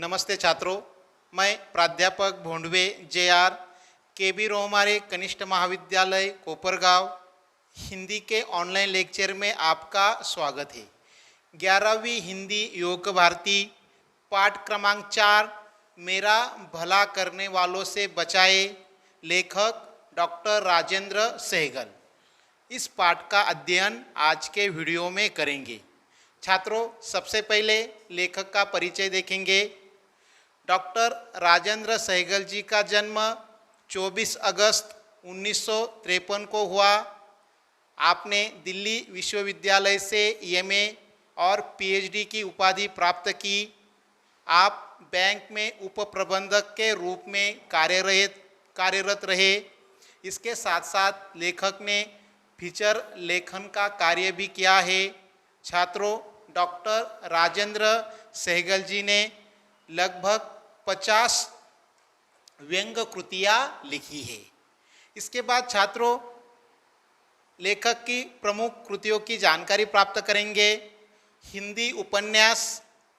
नमस्ते छात्रों, मैं प्राध्यापक भोंडवे जे.आर. के.बी. रोहमारे कनिष्ठ महाविद्यालय कोपरगांव हिंदी के ऑनलाइन लेक्चर में आपका स्वागत है। 11वीं हिंदी योग भारती पाठ क्रमांक 4 मेरा भला करने वालों से बचाए, लेखक डॉक्टर राजेंद्र सहगल। इस पाठ का अध्ययन आज के वीडियो में करेंगे। छात्रों, सबसे पहले लेखक का परिचय देखेंगे। डॉक्टर राजेंद्र सहगल जी का जन्म 24 अगस्त 1953 को हुआ। आपने दिल्ली विश्वविद्यालय से एमए और पीएचडी की उपाधि प्राप्त की। आप बैंक में उप प्रबंधक के रूप में कार्यरत रहे। इसके साथ साथ लेखक ने फीचर लेखन का कार्य भी किया है। छात्रों, डॉक्टर राजेंद्र सहगल जी ने लगभग 50 व्यंग कृतियाँ लिखी है। इसके बाद छात्रों लेखक की प्रमुख कृतियों की जानकारी प्राप्त करेंगे। हिंदी उपन्यास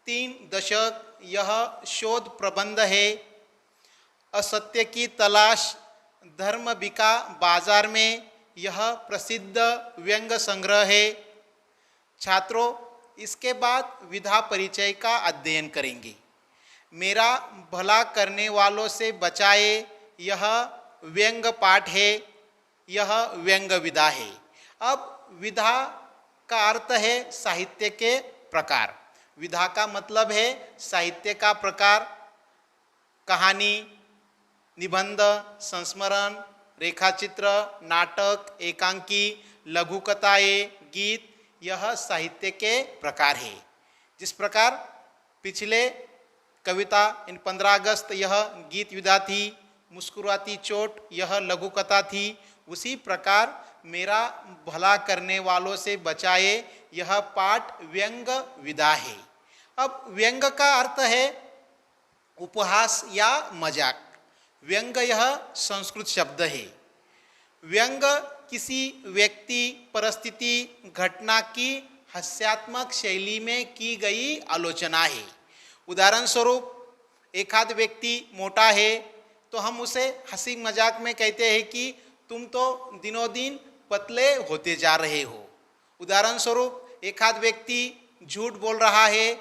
3 दशक, यह शोध प्रबंध है। असत्य की तलाश, धर्म बिका बाजार में, यह प्रसिद्ध व्यंग संग्रह है। छात्रों, इसके बाद विधा परिचय का अध्ययन करेंगे। मेरा भला करने वालों से बचाए, यह व्यंग पाठ है, यह व्यंग विधा है। अब विधा का अर्थ है साहित्य के प्रकार। विधा का मतलब है साहित्य का प्रकार। कहानी, निबंध, संस्मरण, रेखाचित्र, नाटक, एकांकी, लघु कथाएं, गीत, यह साहित्य के प्रकार है। जिस प्रकार पिछले कविता इन 15 अगस्त यह गीत विधा थी, मुस्कुराती चोट यह लघु कथा थी, उसी प्रकार मेरा भला करने वालों से बचाए यह पाठ व्यंग विधा है। अब व्यंग का अर्थ है उपहास या मजाक। व्यंग यह संस्कृत शब्द है। व्यंग किसी व्यक्ति, परिस्थिति, घटना की हास्यात्मक शैली में की गई आलोचना है। उदाहरण स्वरूप एकाध व्यक्ति मोटा है तो हम उसे हंसी मजाक में कहते हैं कि तुम तो दिनों दिन पतले होते जा रहे हो। उदाहरण स्वरूप एकाध व्यक्ति झूठ बोल रहा है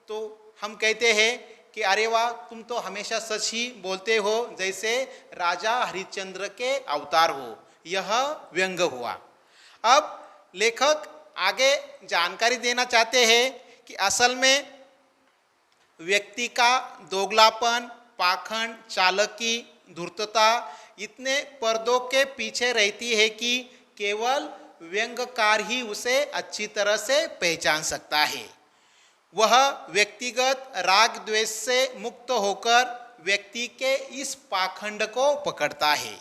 तो हम कहते हैं कि अरे वाह, तुम तो हमेशा सच ही बोलते हो, जैसे राजा हरिश्चंद्र के अवतार हो। यह व्यंग हुआ। अब लेखक आगे जानकारी देना चाहते हैं कि असल में व्यक्ति का दोगलापन, पाखंड, चालाकी, धूर्तता इतने पर्दों के पीछे रहती है कि केवल व्यंग्यकार ही उसे अच्छी तरह से पहचान सकता है। वह व्यक्तिगत राग द्वेष से मुक्त होकर व्यक्ति के इस पाखंड को पकड़ता है।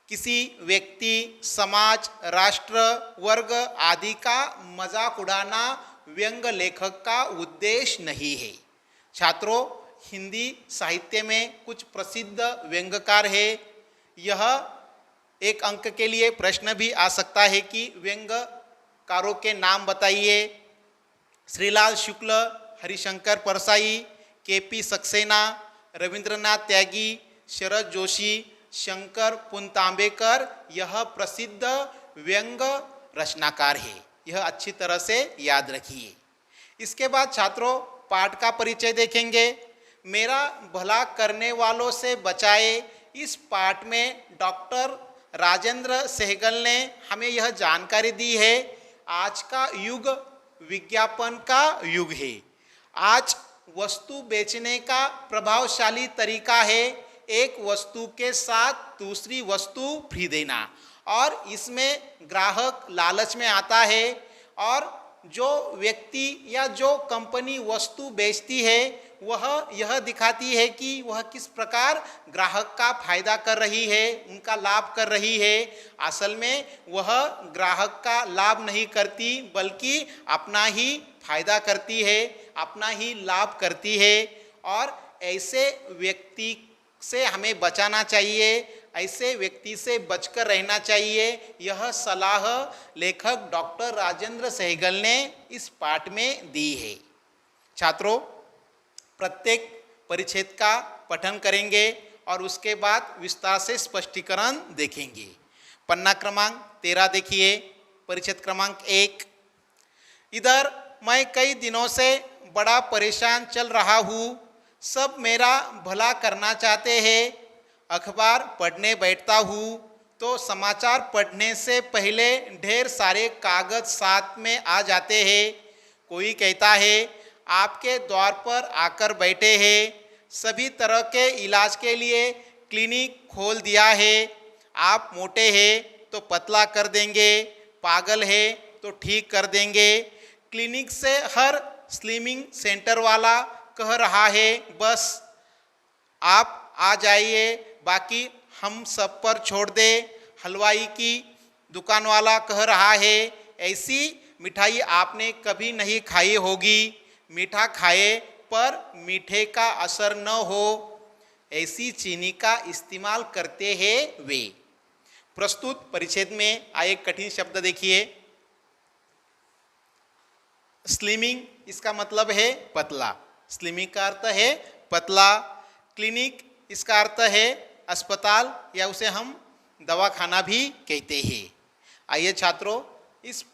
किसी व्यक्ति, समाज, राष्ट्र, वर्ग आदि का मजाक उड़ाना व्यंग लेखक का उद्देश्य नहीं है। छात्रों, हिंदी साहित्य में कुछ प्रसिद्ध व्यंग्यकार है। यह एक अंक के लिए प्रश्न भी आ सकता है कि व्यंग्यकारों के नाम बताइए। श्रीलाल शुक्ल, हरिशंकर परसाई, के.पी. सक्सेना, रविंद्रनाथ त्यागी, शरद जोशी, शंकर पुनतांबेकर यह प्रसिद्ध व्यंग रचनाकार है। यह अच्छी तरह से याद रखिए। इसके बाद छात्रों पाठ का परिचय देखेंगे। मेरा भला करने वालों से बचाए, इस पाठ में डॉक्टर राजेंद्र सहगल ने हमें यह जानकारी दी है आज का युग विज्ञापन का युग है। आज वस्तु बेचने का प्रभावशाली तरीका है एक वस्तु के साथ दूसरी वस्तु फ्री देना, और इसमें ग्राहक लालच में आता है और जो व्यक्ति या जो कंपनी वस्तु बेचती है वह यह दिखाती है कि वह किस प्रकार ग्राहक का फायदा कर रही है, उनका लाभ कर रही है। असल में वह ग्राहक का लाभ नहीं करती बल्कि अपना ही फायदा करती है, अपना ही लाभ करती है। और ऐसे व्यक्ति से हमें बचाना चाहिए, ऐसे व्यक्ति से बचकर रहना चाहिए। यह सलाह लेखक डॉक्टर राजेंद्र सहगल ने इस पाठ में दी है। छात्रों, प्रत्येक परिच्छेद का पठन करेंगे और उसके बाद विस्तार से स्पष्टीकरण देखेंगे। पन्ना क्रमांक 13 देखिए, परिच्छेद क्रमांक 1। इधर मैं कई दिनों से बड़ा परेशान चल रहा हूँ। सब मेरा भला करना चाहते हैं। अखबार पढ़ने बैठता हूँ तो समाचार पढ़ने से पहले ढेर सारे कागज साथ में आ जाते हैं। कोई कहता है आपके द्वार पर आकर बैठे हैं, सभी तरह के इलाज के लिए क्लिनिक खोल दिया है। आप मोटे हैं तो पतला कर देंगे, पागल है तो ठीक कर देंगे। क्लिनिक से हर स्लिमिंग सेंटर वाला कह रहा है बस आप आ जाइए, बाकी हम सब पर छोड़ दे। हलवाई की दुकान वाला कह रहा है ऐसी मिठाई आपने कभी नहीं खाई होगी, मीठा खाए पर मीठे का असर न हो, ऐसी चीनी का इस्तेमाल करते हैं वे। प्रस्तुत परिच्छेद में आए कठिन शब्द देखिए। स्लिमिंग, इसका मतलब है पतला। स्लिमिंग का अर्थ है पतला। क्लिनिक, इसका अर्थ है अस्पताल या उसे हम दवाखाना भी कहते हैं। आइए छात्रों, इस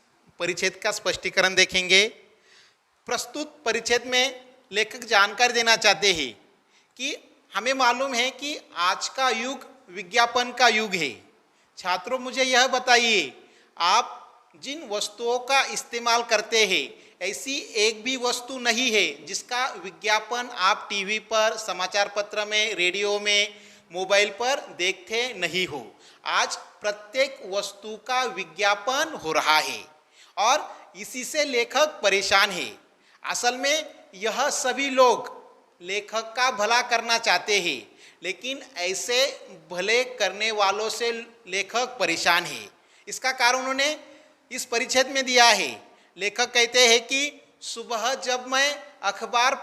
परिच्छेद का स्पष्टीकरण देखेंगे। प्रस्तुत परिच्छेद में लेखक जानकारी देना चाहते हैं कि हमें मालूम है कि आज का युग विज्ञापन का युग है। छात्रों, मुझे यह बताइए, आप जिन वस्तुओं का इस्तेमाल करते हैं ऐसी एक भी वस्तु नहीं है जिसका विज्ञापन आप टीवी पर, समाचार पत्र में, रेडियो में, मोबाइल पर देखते नहीं हो। आज प्रत्येक वस्तु का विज्ञापन हो रहा है और इसी से लेखक परेशान है। असल में यह सभी लोग लेखक का भला करना चाहते हैं, लेकिन ऐसे भले करने वालों से लेखक परेशान है। इसका कारण उन्होंने इस परिच्छेद में दिया है। लेखक कहते हैं कि सुबह जब मैं अखबार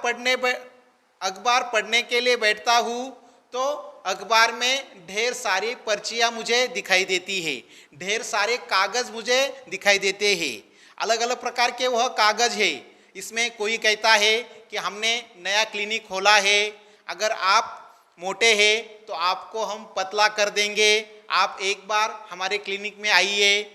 पढ़ने के लिए बैठता हूँ तो अखबार में ढेर सारी पर्चियाँ मुझे दिखाई देती है, ढेर सारे कागज़ मुझे दिखाई देते हैं। अलग अलग प्रकार के वह कागज़ है। इसमें कोई कहता है कि हमने नया क्लिनिक खोला है, अगर आप मोटे हैं तो आपको हम पतला कर देंगे, आप एक बार हमारे क्लिनिक में आइए।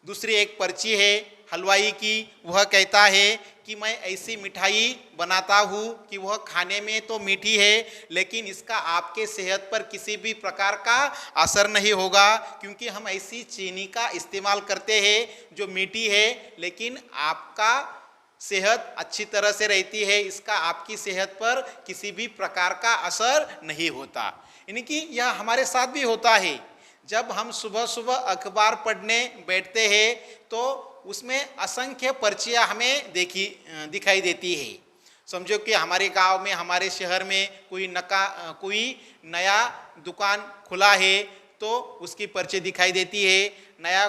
दूसरी एक पर्ची है हलवाई की, वह कहता है कि मैं ऐसी मिठाई बनाता हूँ कि वह खाने में तो मीठी है लेकिन इसका आपके सेहत पर किसी भी प्रकार का असर नहीं होगा, क्योंकि हम ऐसी चीनी का इस्तेमाल करते हैं जो मीठी है लेकिन आपका सेहत अच्छी तरह से रहती है, इसका आपकी सेहत पर किसी भी प्रकार का असर नहीं होता। यानी कि यह हमारे साथ भी होता है। जब हम सुबह सुबह अखबार पढ़ने बैठते हैं तो उसमें असंख्य पर्चियाँ हमें दिखाई देती है। समझो कि हमारे गांव में, हमारे शहर में कोई नया दुकान खुला है तो उसकी पर्ची दिखाई देती है। नया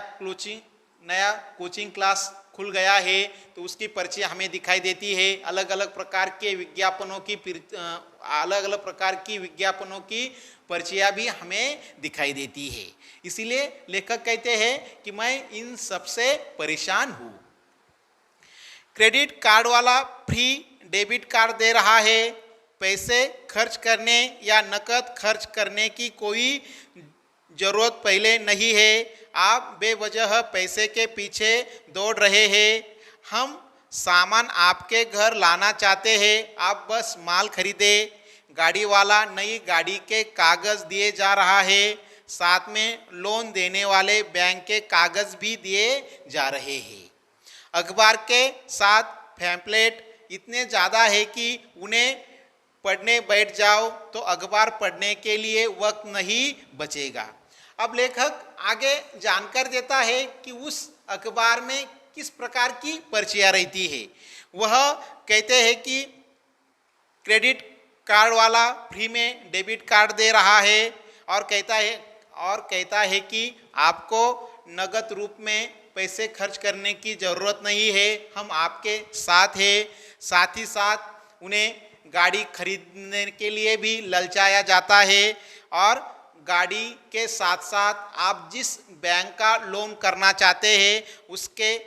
कोचिंग क्लास खुल गया है तो उसकी पर्ची हमें दिखाई देती है। अलग अलग प्रकार के विज्ञापनों की पर्चियाँ भी हमें दिखाई देती है। इसीलिए लेखक कहते हैं कि मैं इन सबसे परेशान हूँ। क्रेडिट कार्ड वाला फ्री डेबिट कार्ड दे रहा है। पैसे खर्च करने या नकद खर्च करने की कोई ज़रूरत पहले नहीं है। आप बेवजह पैसे के पीछे दौड़ रहे हैं। हम सामान आपके घर लाना चाहते हैं, आप बस माल खरीदें। गाड़ी वाला नई गाड़ी के कागज़ दिए जा रहा है, साथ में लोन देने वाले बैंक के कागज़ भी दिए जा रहे हैं। अखबार के साथ पैम्फलेट इतने ज़्यादा है कि उन्हें पढ़ने बैठ जाओ तो अखबार पढ़ने के लिए वक्त नहीं बचेगा। अब लेखक आगे जानकर देता है कि उस अखबार में किस प्रकार की पर्चियाँ रहती है। वह कहते हैं कि क्रेडिट कार्ड वाला फ्री में डेबिट कार्ड दे रहा है और कहता है कि आपको नगद रूप में पैसे खर्च करने की ज़रूरत नहीं है, हम आपके साथ हैं। साथ ही साथ उन्हें गाड़ी खरीदने के लिए भी ललचाया जाता है और गाड़ी के साथ साथ आप जिस बैंक का लोन करना चाहते हैं उसके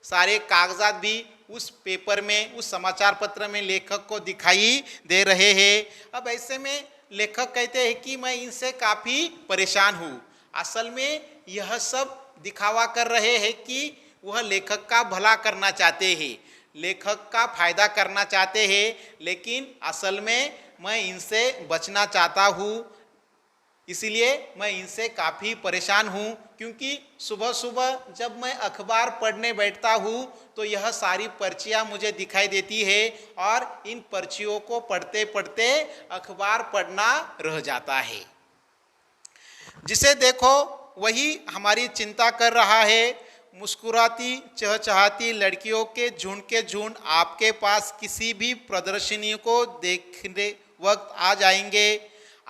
सारे कागजात भी उस पेपर में, उस समाचार पत्र में लेखक को दिखाई दे रहे हैं। अब ऐसे में लेखक कहते हैं कि मैं इनसे काफ़ी परेशान हूँ। असल में यह सब दिखावा कर रहे हैं कि वह लेखक का भला करना चाहते हैं, लेखक का फायदा करना चाहते हैं, लेकिन असल में मैं इनसे बचना चाहता हूँ, इसीलिए मैं इनसे काफ़ी परेशान हूँ। क्योंकि सुबह सुबह जब मैं अखबार पढ़ने बैठता हूँ तो यह सारी पर्चियाँ मुझे दिखाई देती है और इन पर्चियों को पढ़ते पढ़ते अखबार पढ़ना रह जाता है। जिसे देखो वही हमारी चिंता कर रहा है। मुस्कुराती चहचहाती लड़कियों के झुंड आपके पास किसी भी प्रदर्शनी को देखने वक्त आ जाएंगे।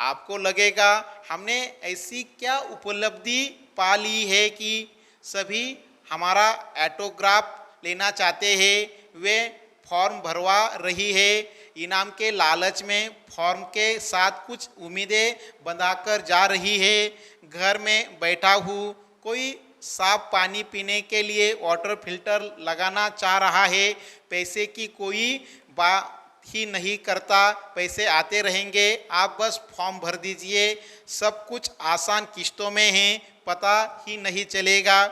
आपको लगेगा हमने ऐसी क्या उपलब्धि पा ली है कि सभी हमारा ऑटोग्राफ लेना चाहते हैं। वे फॉर्म भरवा रही है, इनाम के लालच में फॉर्म के साथ कुछ उम्मीदें बंधाकर जा रही है। घर में बैठा हूँ, कोई साफ पानी पीने के लिए वाटर फिल्टर लगाना चाह रहा है। पैसे की कोई बात ही नहीं करता, पैसे आते रहेंगे, आप बस फॉर्म भर दीजिए, सब कुछ आसान किस्तों में है, पता ही नहीं चलेगा।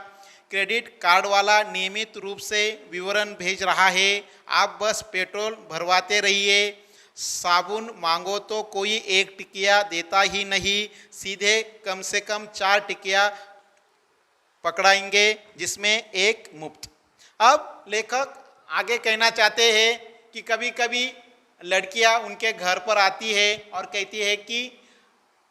क्रेडिट कार्ड वाला नियमित रूप से विवरण भेज रहा है, आप बस पेट्रोल भरवाते रहिए। साबुन मांगो तो कोई एक टिकिया देता ही नहीं, सीधे कम से कम 4 टिकिया पकड़ाएंगे जिसमें एक मुफ्त। अब लेखक आगे कहना चाहते हैं कि कभी कभी लड़कियां उनके घर पर आती है और कहती है कि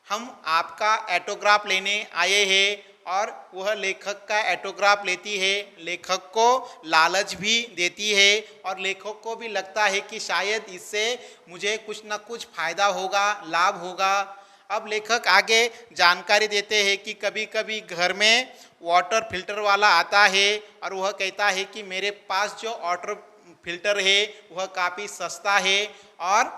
हम आपका ऑटोग्राफ लेने आए हैं, और वह लेखक का ऑटोग्राफ लेती है, लेखक को लालच भी देती है और लेखक को भी लगता है कि शायद इससे मुझे कुछ न कुछ फ़ायदा होगा, लाभ होगा। अब लेखक आगे जानकारी देते हैं कि कभी कभी घर में वाटर फिल्टर वाला आता है और वह कहता है कि मेरे पास जो वाटर फिल्टर है वह काफ़ी सस्ता है और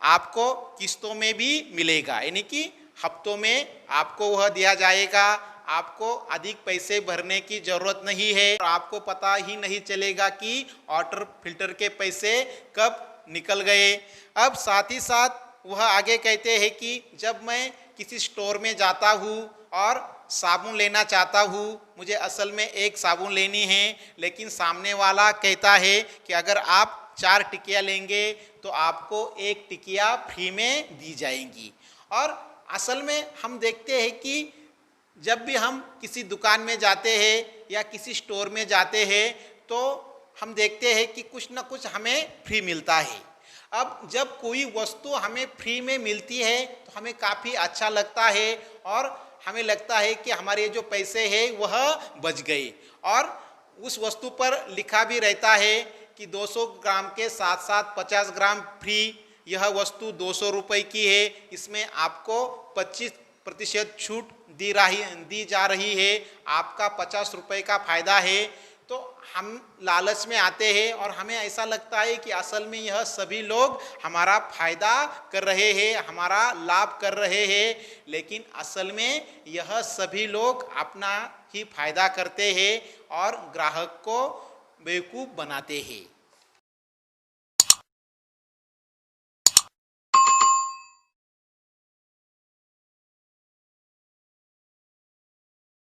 आपको किस्तों में भी मिलेगा, यानी कि हफ्तों में आपको वह दिया जाएगा। आपको अधिक पैसे भरने की ज़रूरत नहीं है और आपको पता ही नहीं चलेगा कि वाटर फिल्टर के पैसे कब निकल गए। अब साथ ही साथ वह आगे कहते हैं कि जब मैं किसी स्टोर में जाता हूँ और साबुन लेना चाहता हूँ, मुझे असल में एक साबुन लेनी है, लेकिन सामने वाला कहता है कि अगर आप 4 टिकिया लेंगे तो आपको 1 टिकिया फ्री में दी जाएंगी। और असल में हम देखते हैं कि जब भी हम किसी दुकान में जाते हैं या किसी स्टोर में जाते हैं तो हम देखते हैं कि कुछ ना कुछ हमें फ्री मिलता है। अब जब कोई वस्तु हमें फ्री में मिलती है तो हमें काफ़ी अच्छा लगता है और हमें लगता है कि हमारे जो पैसे हैं वह बच गए। और उस वस्तु पर लिखा भी रहता है कि 200 ग्राम के साथ साथ 50 ग्राम फ्री, यह वस्तु 200 रुपये की है, इसमें आपको 25% छूट दी जा रही है, आपका 50 रुपये का फ़ायदा है। तो हम लालच में आते हैं और हमें ऐसा लगता है कि असल में यह सभी लोग हमारा फ़ायदा कर रहे हैं, हमारा लाभ कर रहे हैं, लेकिन असल में यह सभी लोग अपना ही फ़ायदा करते हैं और ग्राहक को बेवकूफ़ बनाते हैं।